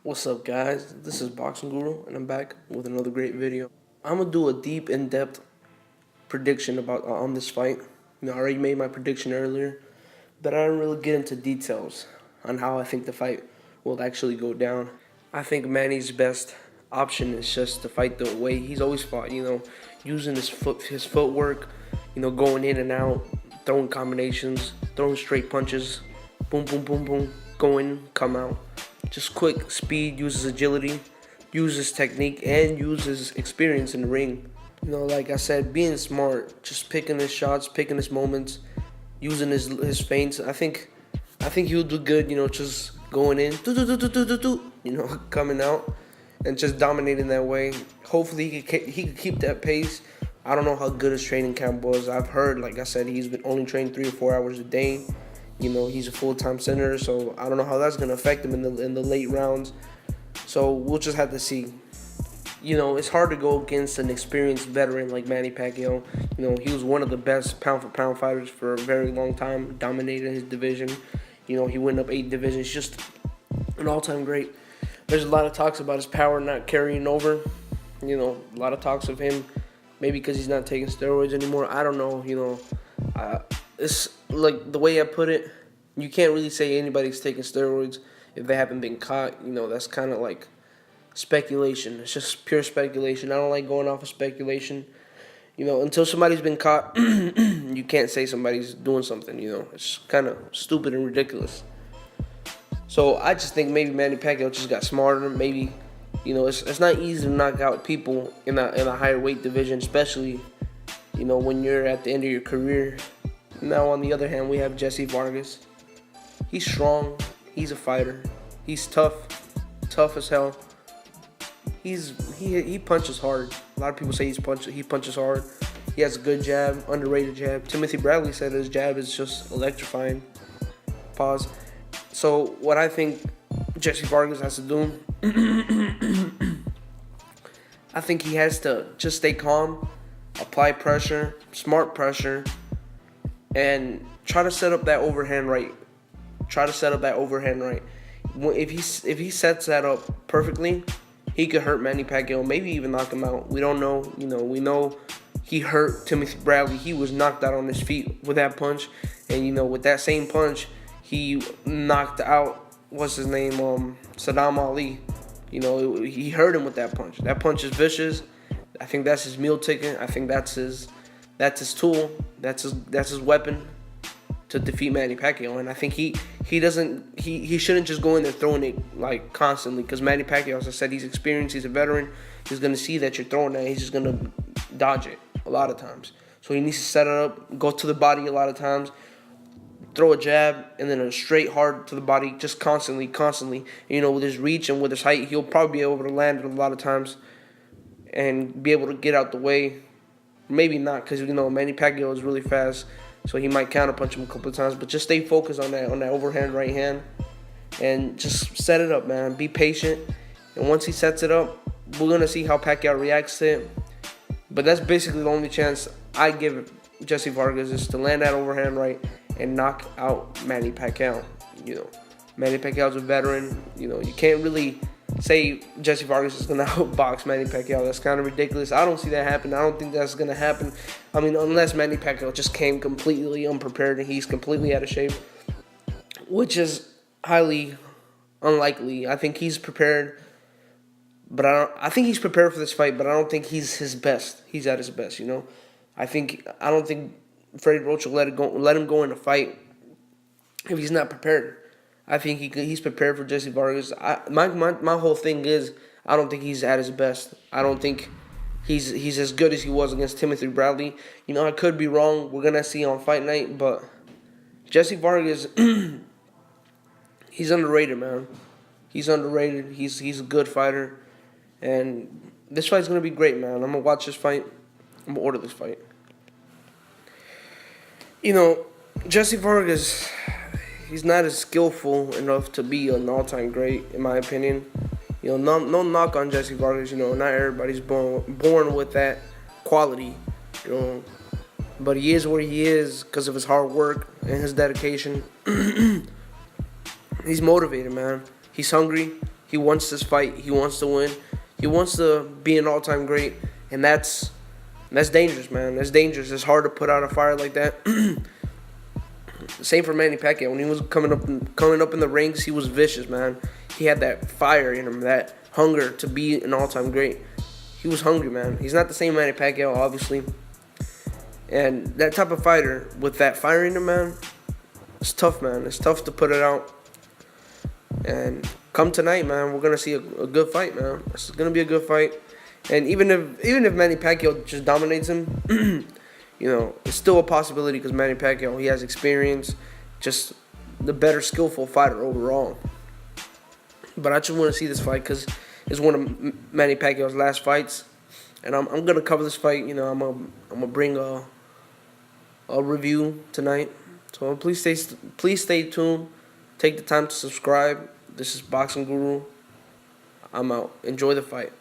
What's up, guys? This is Boxing Guru, and I'm back with another great video. I'm gonna do a deep, in-depth prediction about on this fight. I already made my prediction earlier, but I didn't really get into details on how I think the fight will actually go down. I think Manny's best option is just to fight the way he's always fought. Using his footwork, going in and out, throwing combinations, throwing straight punches, boom, boom, boom, boom, go in, come out. Just quick speed, uses agility, uses technique, and uses experience in the ring. Like I said, being smart, just picking his shots, picking his moments, using his feints. I think he'll do good. Just going in, coming out, and just dominating that way. Hopefully he could keep that pace. I don't know how good his training camp was. I've heard, like I said, he's been only training 3 or 4 hours a day. He's a full-time center, so I don't know how that's gonna affect him in the late rounds. So we'll just have to see. It's hard to go against an experienced veteran like Manny Pacquiao. He was one of the best pound-for-pound fighters for a very long time, dominated his division. He went up 8 divisions, just an all-time great. There's a lot of talks about his power not carrying over. A lot of talks of him, maybe because he's not taking steroids anymore. I don't know, It's like the way I put it, you can't really say anybody's taking steroids if they haven't been caught. That's kind of like speculation. It's just pure speculation. I don't like going off of speculation. Until somebody's been caught, you can't say somebody's doing something. It's kind of stupid and ridiculous. So I just think maybe Manny Pacquiao just got smarter. Maybe, it's not easy to knock out people in a higher weight division, especially, when you're at the end of your career. Now, on the other hand, we have Jesse Vargas. He's strong. He's a fighter. He's tough as hell. He punches hard. A lot of people say he punches hard. He has a good jab, underrated jab. Timothy Bradley said his jab is just electrifying. Pause. So what I think Jesse Vargas has to do, I think he has to just stay calm, apply pressure, smart pressure, and try to set up that overhand right. If he sets that up perfectly, he could hurt Manny Pacquiao, maybe even knock him out. We don't know. We know he hurt Timothy Bradley. He was knocked out on his feet with that punch. And, with that same punch, he knocked out, what's his name, Saddam Ali. He hurt him with that punch. That punch is vicious. I think that's his meal ticket. I think that's his tool. That's his weapon to defeat Manny Pacquiao. And I think he shouldn't just go in there throwing it like constantly, because Manny Pacquiao, as I said, he's experienced, he's a veteran. He's gonna see that you're throwing that, he's just gonna dodge it a lot of times. So he needs to set it up, go to the body a lot of times, throw a jab, and then a straight hard to the body, just constantly. With his reach and with his height, he'll probably be able to land it a lot of times and be able to get out the way. Maybe not, because Manny Pacquiao is really fast, so he might counterpunch him a couple of times. But just stay focused on that overhand right hand, and just set it up, man. Be patient, and once he sets it up, we're gonna see how Pacquiao reacts to it. But that's basically the only chance I give Jesse Vargas, is to land that overhand right and knock out Manny Pacquiao. Manny Pacquiao's a veteran. You can't really say Jesse Vargas is going to outbox Manny Pacquiao. That's kind of ridiculous. I don't see that happen. I don't think that's going to happen. Unless Manny Pacquiao just came completely unprepared and he's completely out of shape, which is highly unlikely. I think he's prepared, but I think he's prepared for this fight, but I don't think he's his best. He's at his best, I don't think Freddie Roach will let him go in a fight if he's not prepared. I think he's prepared for Jesse Vargas. My whole thing is, I don't think he's at his best. I don't think he's as good as he was against Timothy Bradley. I could be wrong. We're gonna see on fight night, but Jesse Vargas, he's underrated, man. He's underrated. He's a good fighter, and this fight's gonna be great, man. I'm gonna watch this fight. I'm gonna order this fight. Jesse Vargas, he's not as skillful enough to be an all-time great, in my opinion. No knock on Jesse Vargas. Not everybody's born with that quality. but he is where he is because of his hard work and his dedication. He's motivated, man. He's hungry. He wants this fight. He wants to win. He wants to be an all-time great, and that's dangerous, man. That's dangerous. It's hard to put out a fire like that. Same for Manny Pacquiao. When he was coming up in the ranks, he was vicious, man. He had that fire in him, that hunger to be an all-time great. He was hungry, man. He's not the same Manny Pacquiao, obviously. And that type of fighter with that fire in him, man, it's tough, man. It's tough to put it out. And come tonight, man, we're gonna see a good fight, man. It's gonna be a good fight. And even if Manny Pacquiao just dominates him, you know, it's still a possibility because Manny Pacquiao, he has experience, just the better skillful fighter overall. But I just want to see this fight because it's one of Manny Pacquiao's last fights, and I'm gonna cover this fight. You know, I'm gonna bring a review tonight. So please stay tuned. Take the time to subscribe. This is Boxing Guru. I'm out. Enjoy the fight.